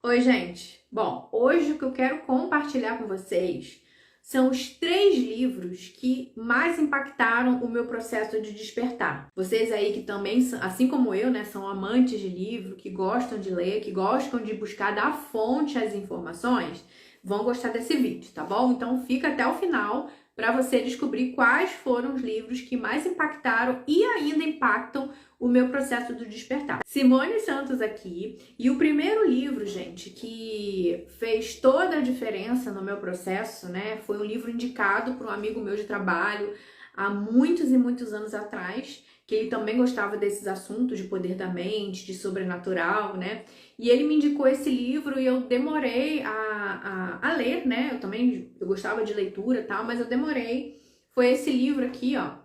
Oi, gente. Bom, hoje o que eu quero compartilhar com vocês são os 3 livros que mais impactaram o meu processo de despertar. Vocês aí que também, assim como eu, né, são amantes de livro, que gostam de ler, que gostam de buscar da fonte as informações, vão gostar desse vídeo, tá bom? Então fica até o final para você descobrir quais foram os livros que mais impactaram e ainda impactam o meu processo do despertar. Simone Santos aqui, e o primeiro livro, gente, que fez toda a diferença no meu processo, né, foi um livro indicado por um amigo meu de trabalho há muitos e muitos anos atrás, que ele também gostava desses assuntos de poder da mente, de sobrenatural, né, e ele me indicou esse livro e eu demorei a ler, né, eu gostava de leitura e tal, mas eu demorei. Foi esse livro aqui, ó,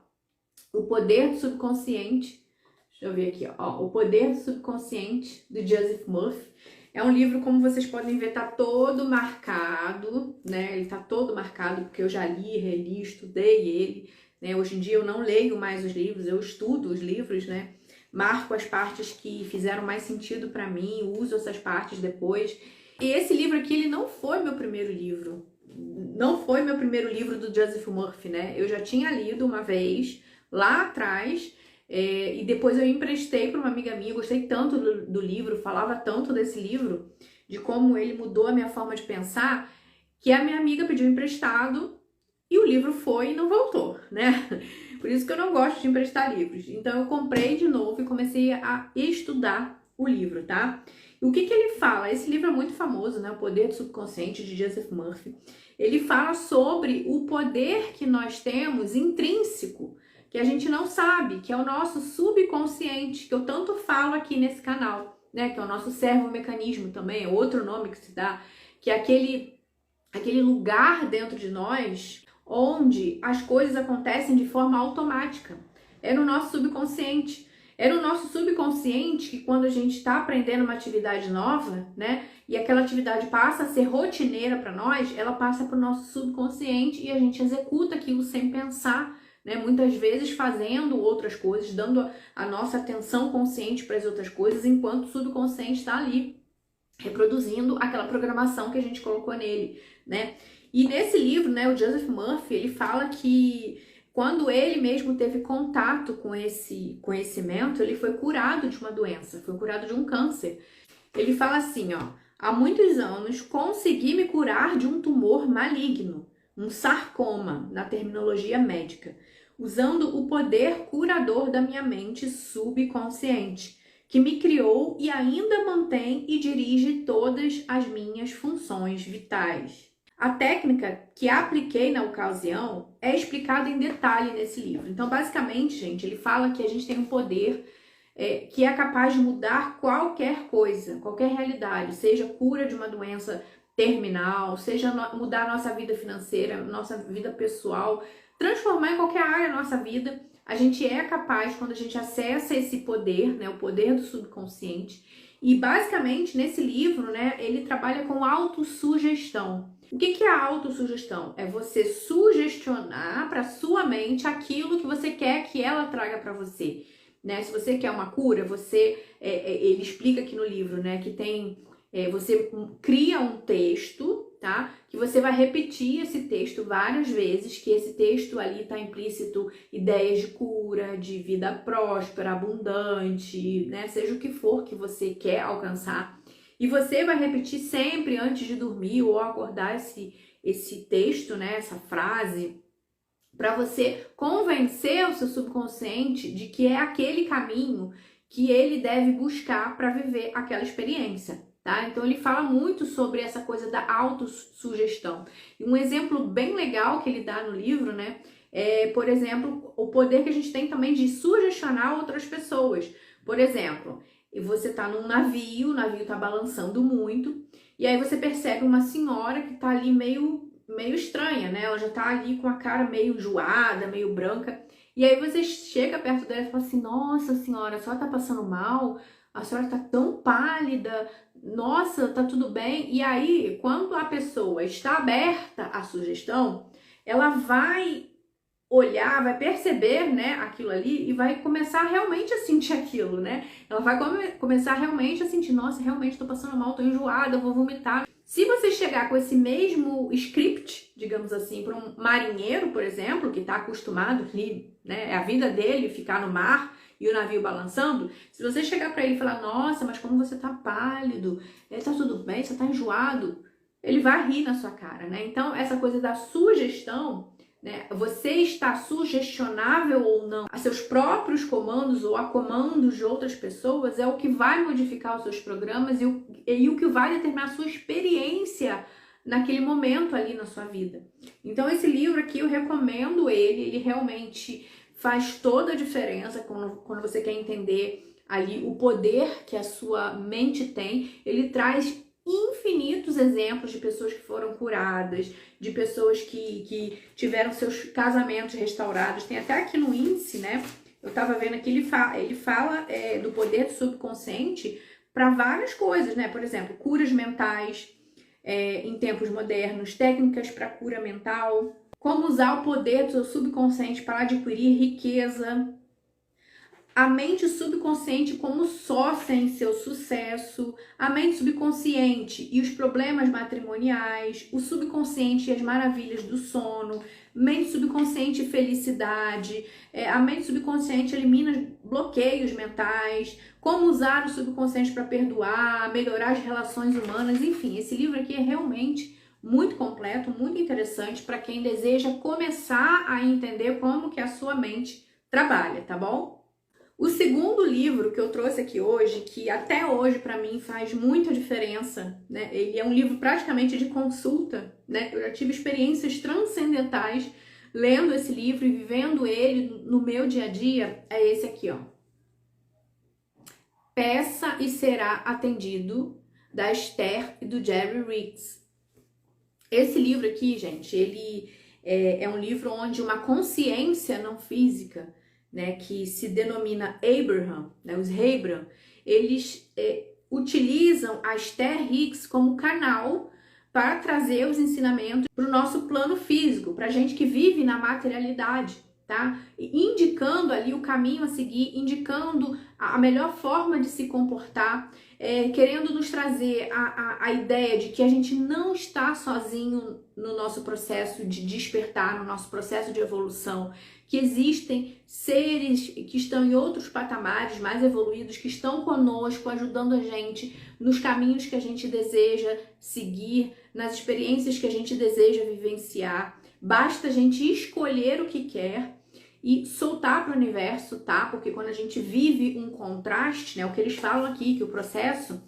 O Poder do Subconsciente. Deixa eu ver aqui, ó, O Poder do Subconsciente, do Joseph Murphy. É um livro, como vocês podem ver, tá todo marcado, né? Ele tá todo marcado porque eu já li, reli, estudei ele, né? Hoje em dia eu não leio mais os livros, eu estudo os livros, né? Marco as partes que fizeram mais sentido para mim, uso essas partes depois. E esse livro aqui, ele não foi meu primeiro livro. Não foi meu primeiro livro do Joseph Murphy, né? Eu já tinha lido uma vez, lá atrás, e depois eu emprestei para uma amiga minha. Eu gostei tanto do livro, falava tanto desse livro, de como ele mudou a minha forma de pensar, que a minha amiga pediu emprestado e o livro foi e não voltou, né? Por isso que eu não gosto de emprestar livros. Então eu comprei de novo e comecei a estudar o livro, tá? E o que ele fala? Esse livro é muito famoso, né? O Poder do Subconsciente, de Joseph Murphy. Ele fala sobre o poder que nós temos intrínseco, que a gente não sabe, que é o nosso subconsciente, que eu tanto falo aqui nesse canal, né? Que é o nosso servomecanismo também, é outro nome que se dá, que é aquele lugar dentro de nós onde as coisas acontecem de forma automática. É no nosso subconsciente. É no nosso subconsciente que quando a gente está aprendendo uma atividade nova, né, e aquela atividade passa a ser rotineira para nós, ela passa para o nosso subconsciente e a gente executa aquilo sem pensar, né, muitas vezes fazendo outras coisas, dando a nossa atenção consciente para as outras coisas, enquanto o subconsciente está ali reproduzindo aquela programação que a gente colocou nele, né? E nesse livro, né, o Joseph Murphy, ele fala que quando ele mesmo teve contato com esse conhecimento, ele foi curado de uma doença, foi curado de um câncer. Ele fala assim, ó: há muitos anos consegui me curar de um tumor maligno, um sarcoma, na terminologia médica, usando o poder curador da minha mente subconsciente, que me criou e ainda mantém e dirige todas as minhas funções vitais. A técnica que apliquei na ocasião é explicada em detalhe nesse livro. Então, basicamente, gente, ele fala que a gente tem um poder que é capaz de mudar qualquer coisa, qualquer realidade, seja cura de uma doença terminal, seja mudar a nossa vida financeira, nossa vida pessoal, transformar em qualquer área da nossa vida. A gente é capaz, quando a gente acessa esse poder, né, o poder do subconsciente. E basicamente nesse livro, né, ele trabalha com autossugestão. O que é a autossugestão? É você sugestionar para sua mente aquilo que você quer que ela traga para você, né? Se você quer uma cura, ele explica aqui no livro, né, que você cria um texto, tá? Que você vai repetir esse texto várias vezes, que esse texto ali tá implícito ideias de cura, de vida próspera, abundante, né? Seja o que for que você quer alcançar. E você vai repetir sempre antes de dormir ou acordar esse texto, né? Essa frase, para você convencer o seu subconsciente de que é aquele caminho que ele deve buscar para viver aquela experiência. Tá? Então ele fala muito sobre essa coisa da autossugestão. E um exemplo bem legal que ele dá no livro, né, é, por exemplo, o poder que a gente tem também de sugestionar outras pessoas. Por exemplo, você tá num navio, o navio tá balançando muito, e aí você percebe uma senhora que tá ali meio estranha, né? Ela já tá ali com a cara meio enjoada, meio branca. E aí você chega perto dela e fala assim: nossa senhora, a senhora tá passando mal? A senhora tá tão pálida, nossa, tá tudo bem? E aí, quando a pessoa está aberta à sugestão, ela vai olhar, vai perceber, né, aquilo ali e vai começar realmente a sentir aquilo, né? Ela vai começar realmente a sentir, nossa, realmente tô passando mal, tô enjoada, vou vomitar. Se você chegar com esse mesmo script, digamos assim, para um marinheiro, por exemplo, que está acostumado ali, né, é a vida dele ficar no mar e o navio balançando, se você chegar para ele e falar, nossa, mas como você tá pálido, tá tudo bem, você tá enjoado, ele vai rir na sua cara, né? Então, essa coisa da sugestão, né, você está sugestionável ou não a seus próprios comandos ou a comandos de outras pessoas é o que vai modificar os seus programas e o que vai determinar a sua experiência naquele momento ali na sua vida. Então esse livro aqui eu recomendo ele realmente faz toda a diferença quando você quer entender ali o poder que a sua mente tem. Ele traz infinitos exemplos de pessoas que foram curadas, de pessoas que tiveram seus casamentos restaurados. Tem até aqui no índice, né? Eu tava vendo aqui, ele fala do poder do subconsciente para várias coisas, né? Por exemplo, curas mentais em tempos modernos, técnicas para cura mental, como usar o poder do seu subconsciente para adquirir riqueza, a mente subconsciente como sócia em seu sucesso, a mente subconsciente e os problemas matrimoniais, o subconsciente e as maravilhas do sono, mente subconsciente e felicidade, a mente subconsciente elimina bloqueios mentais, como usar o subconsciente para perdoar, melhorar as relações humanas, enfim, esse livro aqui é realmente muito completo, muito interessante para quem deseja começar a entender como que a sua mente trabalha, tá bom? O segundo livro que eu trouxe aqui hoje, que até hoje para mim faz muita diferença, né? Ele é um livro praticamente de consulta, né? Eu já tive experiências transcendentais lendo esse livro e vivendo ele no meu dia a dia, é esse aqui, ó. Peça e Será Atendido, da Esther e do Jerry Riggs. Esse livro aqui, gente, ele é um livro onde uma consciência não física, né, que se denomina Abraham, né, os Abraham, eles utilizam a Esther Hicks como canal para trazer os ensinamentos para o nosso plano físico, para a gente que vive na materialidade, tá? Indicando ali o caminho a seguir, indicando a melhor forma de se comportar, querendo nos trazer a ideia de que a gente não está sozinho no nosso processo de despertar, no nosso processo de evolução, que existem seres que estão em outros patamares mais evoluídos, que estão conosco, ajudando a gente nos caminhos que a gente deseja seguir, nas experiências que a gente deseja vivenciar. Basta a gente escolher o que quer e soltar para o universo, tá? Porque quando a gente vive um contraste, né, o que eles falam aqui, que o processo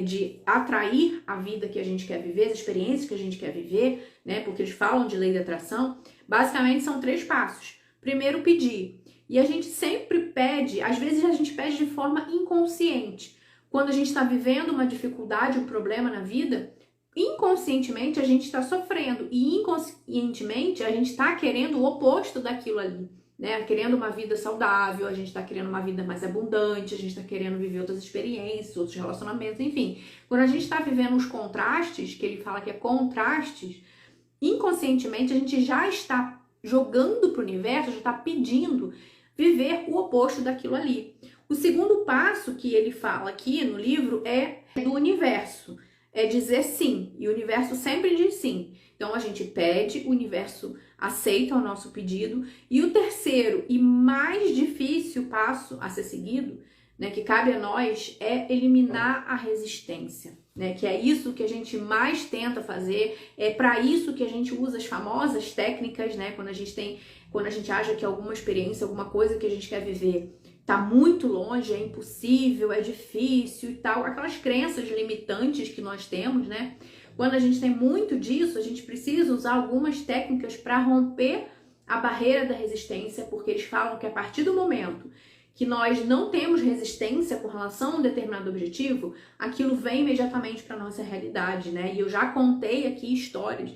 de atrair a vida que a gente quer viver, as experiências que a gente quer viver, né, porque eles falam de lei da atração, basicamente são 3 passos. Primeiro, pedir. E a gente sempre pede, às vezes a gente pede de forma inconsciente. Quando a gente está vivendo uma dificuldade, um problema na vida, inconscientemente a gente está sofrendo e inconscientemente a gente está querendo o oposto daquilo ali, né? Querendo uma vida saudável, a gente está querendo uma vida mais abundante, a gente está querendo viver outras experiências, outros relacionamentos, enfim. Quando a gente está vivendo os contrastes, que ele fala que é contrastes, inconscientemente a gente já está jogando para o universo, já está pedindo viver o oposto daquilo ali. O segundo passo que ele fala aqui no livro é do universo. É dizer sim, e o universo sempre diz sim. Então a gente pede, o universo aceita o nosso pedido. E o terceiro e mais difícil passo a ser seguido, né, que cabe a nós, é eliminar a resistência, né, que é isso que a gente mais tenta fazer, é para isso que a gente usa as famosas técnicas, né, quando a gente acha que alguma experiência, alguma coisa que a gente quer viver tá muito longe, é impossível, é difícil e tal, aquelas crenças limitantes que nós temos, né? Quando a gente tem muito disso, a gente precisa usar algumas técnicas para romper a barreira da resistência, porque eles falam que a partir do momento que nós não temos resistência com relação a um determinado objetivo, aquilo vem imediatamente para nossa realidade, né? E eu já contei aqui histórias,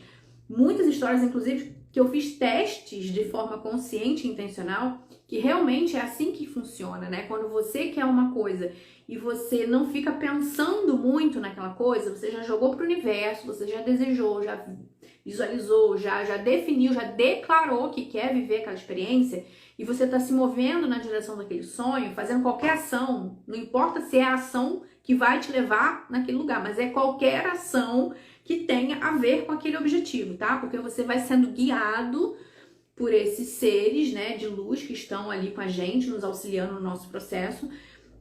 muitas histórias, inclusive, que eu fiz testes de forma consciente e intencional, que realmente é assim que funciona, né? Quando você quer uma coisa e você não fica pensando muito naquela coisa, você já jogou pro universo, você já desejou, já visualizou, já definiu, já declarou que quer viver aquela experiência, e você está se movendo na direção daquele sonho, fazendo qualquer ação, não importa se é a ação que vai te levar naquele lugar, mas é qualquer ação que tenha a ver com aquele objetivo, tá? Porque você vai sendo guiado por esses seres, né, de luz que estão ali com a gente, nos auxiliando no nosso processo,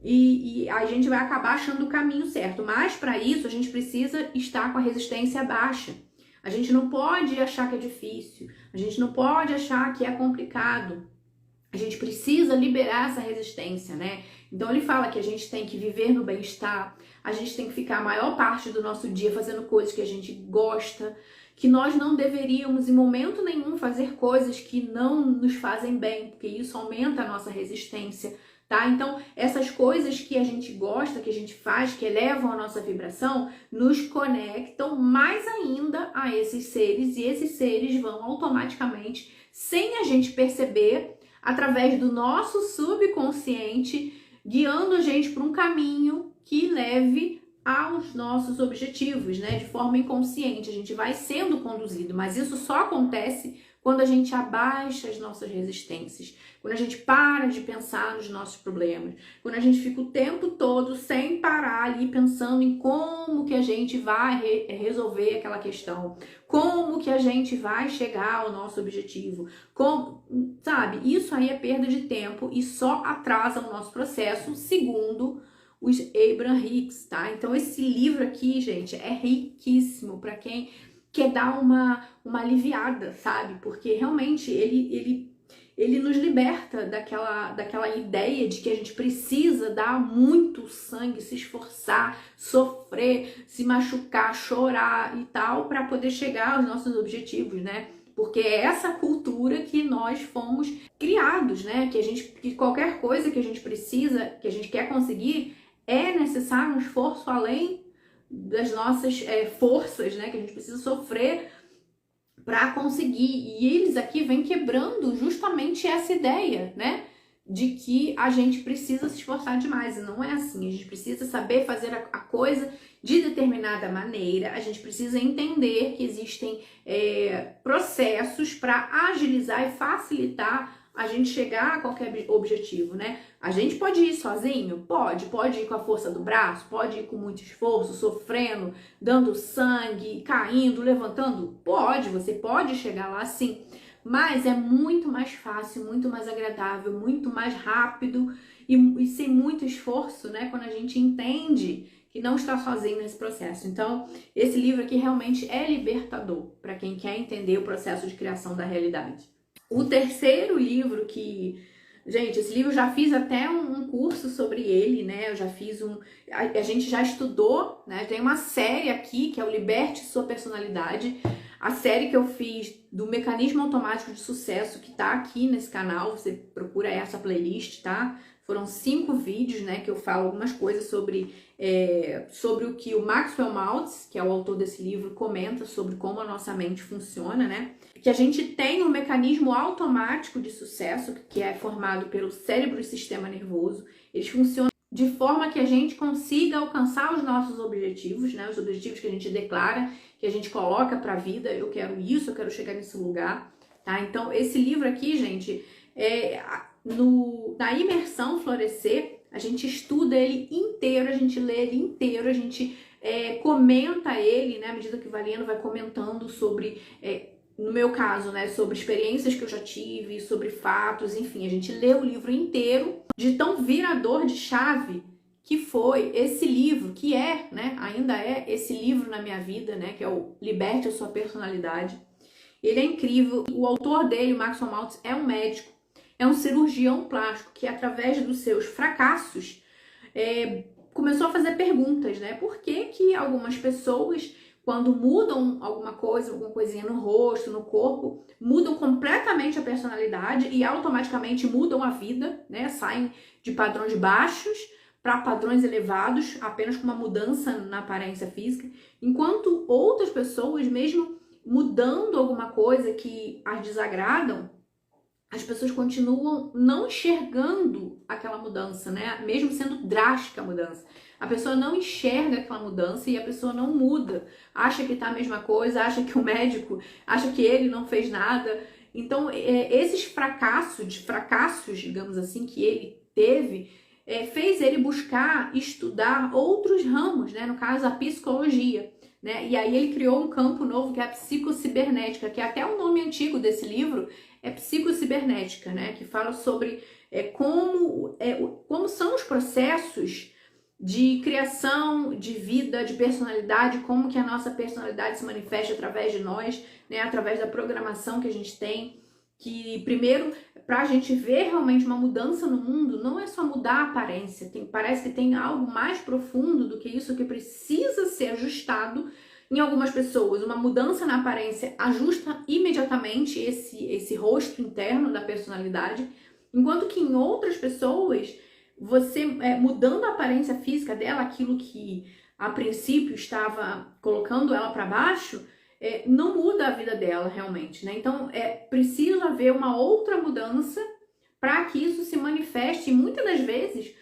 e a gente vai acabar achando o caminho certo. Mas para isso a gente precisa estar com a resistência baixa. A gente não pode achar que é difícil, a gente não pode achar que é complicado. A gente precisa liberar essa resistência, né? Então ele fala que a gente tem que viver no bem-estar, a gente tem que ficar a maior parte do nosso dia fazendo coisas que a gente gosta, que nós não deveríamos em momento nenhum fazer coisas que não nos fazem bem, porque isso aumenta a nossa resistência, tá? Então, essas coisas que a gente gosta, que a gente faz, que elevam a nossa vibração, nos conectam mais ainda a esses seres, e esses seres vão automaticamente, sem a gente perceber, através do nosso subconsciente, guiando a gente para um caminho que leve aos nossos objetivos, né? De forma inconsciente, a gente vai sendo conduzido, mas isso só acontece quando a gente abaixa as nossas resistências, quando a gente para de pensar nos nossos problemas, quando a gente fica o tempo todo sem parar ali pensando em como que a gente vai resolver aquela questão, como que a gente vai chegar ao nosso objetivo, como, sabe? Isso aí é perda de tempo e só atrasa o nosso processo, segundo os Abraham Hicks, tá? Então esse livro aqui, gente, é riquíssimo para quem quer dar uma aliviada, sabe? Porque realmente ele nos liberta daquela ideia de que a gente precisa dar muito sangue, se esforçar, sofrer, se machucar, chorar e tal, para poder chegar aos nossos objetivos, né? Porque é essa cultura que nós fomos criados, né? Que qualquer coisa que a gente precisa, que a gente quer conseguir, é necessário um esforço além das nossas forças, né? Que a gente precisa sofrer para conseguir. E eles aqui vêm quebrando justamente essa ideia, né? De que a gente precisa se esforçar demais. E não é assim. A gente precisa saber fazer a coisa de determinada maneira. A gente precisa entender que existem processos para agilizar e facilitar a gente chegar a qualquer objetivo, né? A gente pode ir sozinho? Pode ir com a força do braço, pode ir com muito esforço, sofrendo, dando sangue, caindo, levantando? Pode, você pode chegar lá sim, mas é muito mais fácil, muito mais agradável, muito mais rápido e sem muito esforço, né? Quando a gente entende que não está sozinho nesse processo. Então, esse livro aqui realmente é libertador para quem quer entender o processo de criação da realidade. O terceiro livro que... Gente, esse livro eu já fiz até um curso sobre ele, né? Eu já fiz a gente já estudou, né? Tem uma série aqui que é o Liberte Sua Personalidade. A série que eu fiz do Mecanismo Automático de Sucesso, que tá aqui nesse canal, você procura essa playlist, tá? Foram 5 vídeos, né? Que eu falo algumas coisas sobre o que o Maxwell Maltz, que é o autor desse livro, comenta sobre como a nossa mente funciona, né? Que a gente tem um mecanismo automático de sucesso, que é formado pelo cérebro e sistema nervoso. Eles funcionam de forma que a gente consiga alcançar os nossos objetivos, né? Os objetivos que a gente declara, que a gente coloca para a vida. Eu quero isso, eu quero chegar nesse lugar, tá? Então, esse livro aqui, gente, na imersão Florescer, a gente estuda ele inteiro, a gente lê ele inteiro, a gente comenta ele, né? À medida que vai lendo, vai comentando sobre... no meu caso, né, sobre experiências que eu já tive, sobre fatos, enfim, a gente lê o livro inteiro, de tão virador de chave que foi esse livro, que né, ainda é esse livro na minha vida, né, que é o Liberte a Sua Personalidade. Ele é incrível, o autor dele, o Maxwell Maltz, é um médico, é um cirurgião plástico que, através dos seus fracassos, começou a fazer perguntas, né, por que algumas pessoas... Quando mudam alguma coisinha no rosto, no corpo, mudam completamente a personalidade e automaticamente mudam a vida, né? Saem de padrões baixos para padrões elevados, apenas com uma mudança na aparência física, enquanto outras pessoas, mesmo mudando alguma coisa que as desagradam, as pessoas continuam não enxergando aquela mudança, né? Mesmo sendo drástica a mudança. A pessoa não enxerga aquela mudança e a pessoa não muda. Acha que tá a mesma coisa, acha que o médico, acha que ele não fez nada. Então, esses fracassos, digamos assim, que ele teve, fez ele buscar estudar outros ramos, né? No caso, a psicologia. Né? E aí ele criou um campo novo que é a psicocibernética, que é até o nome antigo desse livro, é psicocibernética, né? Que fala sobre como são os processos de criação de vida, de personalidade, como que a nossa personalidade se manifesta através de nós, né? Através da programação que a gente tem, que primeiro, para a gente ver realmente uma mudança no mundo, não é só mudar a aparência, parece que tem algo mais profundo do que isso que precisa ser ajustado em algumas pessoas. Uma mudança na aparência ajusta imediatamente esse rosto interno da personalidade, enquanto que em outras pessoas, você mudando a aparência física dela, aquilo que a princípio estava colocando ela para baixo, não muda a vida dela realmente, né? Então, preciso haver uma outra mudança para que isso se manifeste. E muitas das vezes,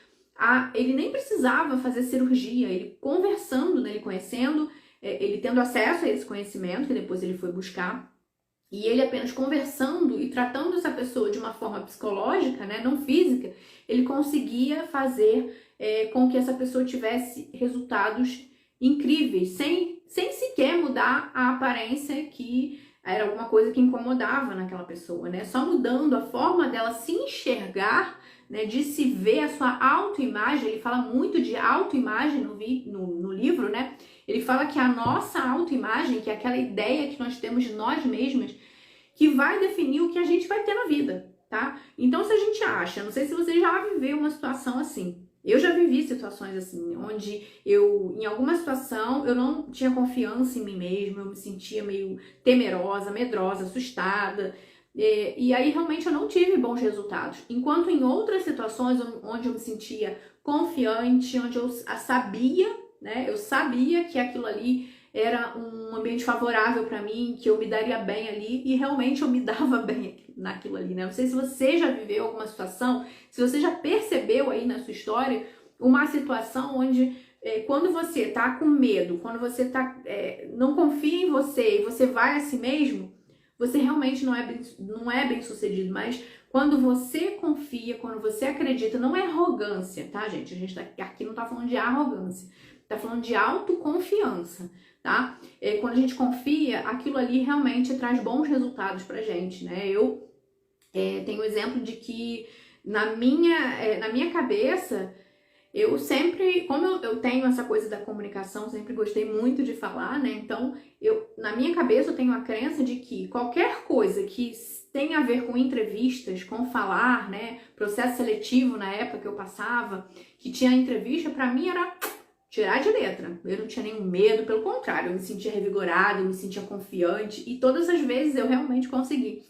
ele nem precisava fazer cirurgia, ele conversando, né? Ele conhecendo, ele tendo acesso a esse conhecimento, que depois ele foi buscar, e ele apenas conversando e tratando essa pessoa de uma forma psicológica, né? Não física, ele conseguia fazer com que essa pessoa tivesse resultados incríveis, sem sequer mudar a aparência, que era alguma coisa que incomodava naquela pessoa, né? Só mudando a forma dela se enxergar, né? De se ver, a sua autoimagem. Ele fala muito de autoimagem no livro, né? Ele fala que a nossa autoimagem, que é aquela ideia que nós temos de nós mesmas, que vai definir o que a gente vai ter na vida, tá? Então, se a gente acha, não sei se você já viveu uma situação assim, eu já vivi situações assim, onde em alguma situação, eu não tinha confiança em mim mesma, eu me sentia meio temerosa, medrosa, assustada, e aí realmente eu não tive bons resultados. Enquanto em outras situações onde eu me sentia confiante, onde eu sabia, né, eu sabia que aquilo ali era um ambiente favorável para mim, que eu me daria bem ali, e realmente eu me dava bem naquilo ali, né? Não sei se você já viveu alguma situação, se você já percebeu aí na sua história uma situação onde quando você tá com medo, quando você não confia em você e você vai a si mesmo, você realmente não é bem sucedido. Mas quando você confia, quando você acredita, não é arrogância, tá, gente? A gente aqui não tá falando de arrogância, tá falando de autoconfiança, tá? Quando a gente confia, aquilo ali realmente traz bons resultados pra gente, né? Eu tenho o exemplo de que na minha cabeça, eu sempre, como eu tenho essa coisa da comunicação, sempre gostei muito de falar, né? Então, na minha cabeça, eu tenho a crença de que qualquer coisa que tem a ver com entrevistas, com falar, né? Processo seletivo na época que eu passava, que tinha entrevista, pra mim era tirar de letra. Eu não tinha nenhum medo, pelo contrário, eu me sentia revigorada, eu me sentia confiante, e todas as vezes eu realmente consegui.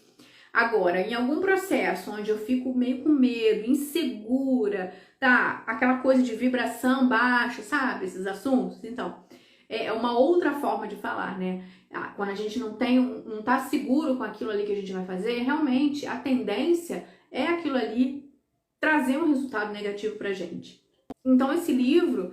Agora, em algum processo onde eu fico meio com medo, insegura, tá? Aquela coisa de vibração baixa, sabe? Esses assuntos. Então, é uma outra forma de falar, né? Quando a gente não tá seguro com aquilo ali que a gente vai fazer, realmente a tendência é aquilo ali trazer um resultado negativo pra gente. Então, esse livro,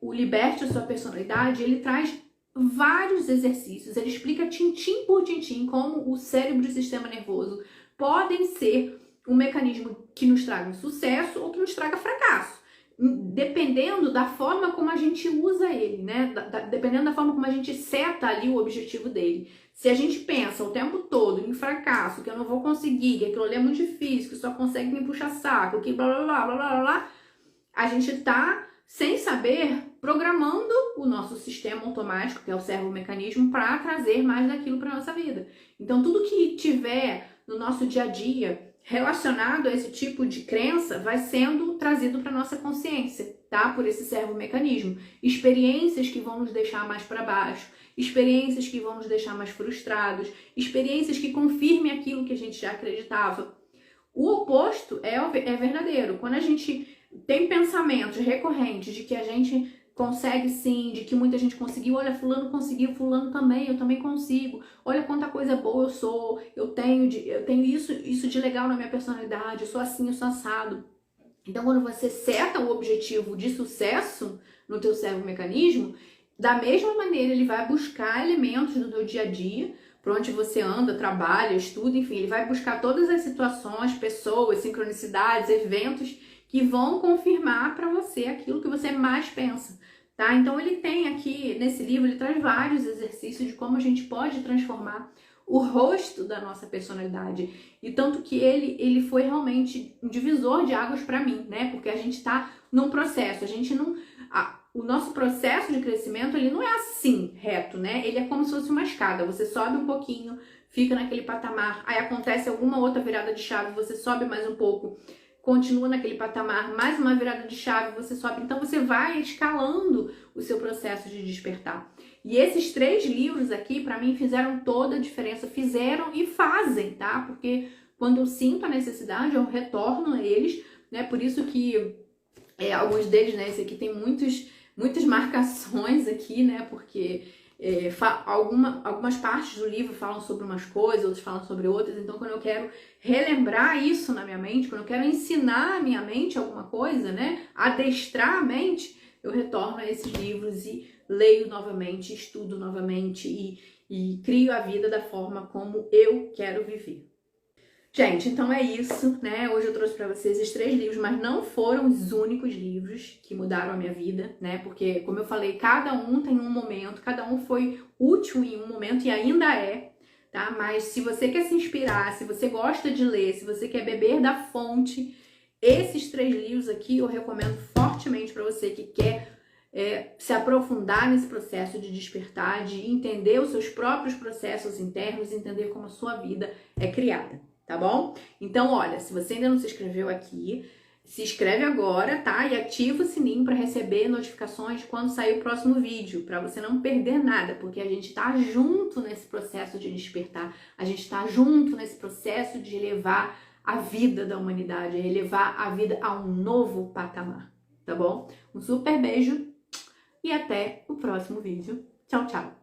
o Liberte a Sua Personalidade, ele traz vários exercícios, ele explica tintim por tintim como o cérebro e o sistema nervoso podem ser um mecanismo que nos traga sucesso ou que nos traga fracasso, dependendo da forma como a gente usa ele, né? Dependendo da forma como a gente seta ali o objetivo dele. Se a gente pensa o tempo todo em fracasso, que eu não vou conseguir, que aquilo ali é muito difícil, que só consegue me puxar saco, que blá blá blá blá blá blá, a gente tá, sem saber, programando o nosso sistema automático, que é o servomecanismo, para trazer mais daquilo para nossa vida. Então, tudo que tiver no nosso dia a dia relacionado a esse tipo de crença vai sendo trazido para nossa consciência, tá? Por esse servomecanismo. Experiências que vão nos deixar mais para baixo, experiências que vão nos deixar mais frustrados, experiências que confirmem aquilo que a gente já acreditava. O oposto é verdadeiro. Quando a gente tem pensamentos recorrentes de que a gente consegue sim, de que muita gente conseguiu. Olha, fulano conseguiu, fulano também, eu também consigo. Olha quanta coisa boa eu sou, eu tenho isso de legal na minha personalidade, eu sou assim, eu sou assado. Então, quando você seta o objetivo de sucesso no teu servo-mecanismo, da mesma maneira ele vai buscar elementos do teu dia a dia, por onde você anda, trabalha, estuda, enfim, ele vai buscar todas as situações, pessoas, sincronicidades, eventos que vão confirmar para você aquilo que você mais pensa, tá? Então ele tem aqui, nesse livro, ele traz vários exercícios de como a gente pode transformar o rosto da nossa personalidade. E tanto que ele foi realmente um divisor de águas para mim, né? Porque a gente tá num processo, a gente não... o nosso processo de crescimento, ele não é assim, reto, né? Ele é como se fosse uma escada. Você sobe um pouquinho, fica naquele patamar, aí acontece alguma outra virada de chave, você sobe mais um pouco, continua naquele patamar, mais uma virada de chave, você sobe. Então você vai escalando o seu processo de despertar. E esses 3 livros aqui, para mim, fizeram toda a diferença. Fizeram e fazem, tá? Porque quando eu sinto a necessidade, eu retorno a eles, né? Por isso que alguns deles, né? Esse aqui tem muitas marcações aqui, né? Porque algumas partes do livro falam sobre umas coisas, outras falam sobre outras. Então, quando eu quero relembrar isso na minha mente, quando eu quero ensinar a minha mente alguma coisa, né? Adestrar a mente, eu retorno a esses livros e leio novamente, estudo novamente e crio a vida da forma como eu quero viver. Gente, então é isso, né? Hoje eu trouxe para vocês esses 3 livros, mas não foram os únicos livros que mudaram a minha vida, né? Porque, como eu falei, cada um tem um momento, cada um foi útil em um momento e ainda é, tá? Mas se você quer se inspirar, se você gosta de ler, se você quer beber da fonte, esses 3 livros aqui eu recomendo fortemente para você que quer se aprofundar nesse processo de despertar, de entender os seus próprios processos internos, entender como a sua vida é criada. Tá bom? Então, olha, se você ainda não se inscreveu aqui, se inscreve agora, tá? E ativa o sininho para receber notificações de quando sair o próximo vídeo, para você não perder nada, porque a gente tá junto nesse processo de despertar, a gente tá junto nesse processo de elevar a vida da humanidade, elevar a vida a um novo patamar, tá bom? Um super beijo e até o próximo vídeo. Tchau, tchau!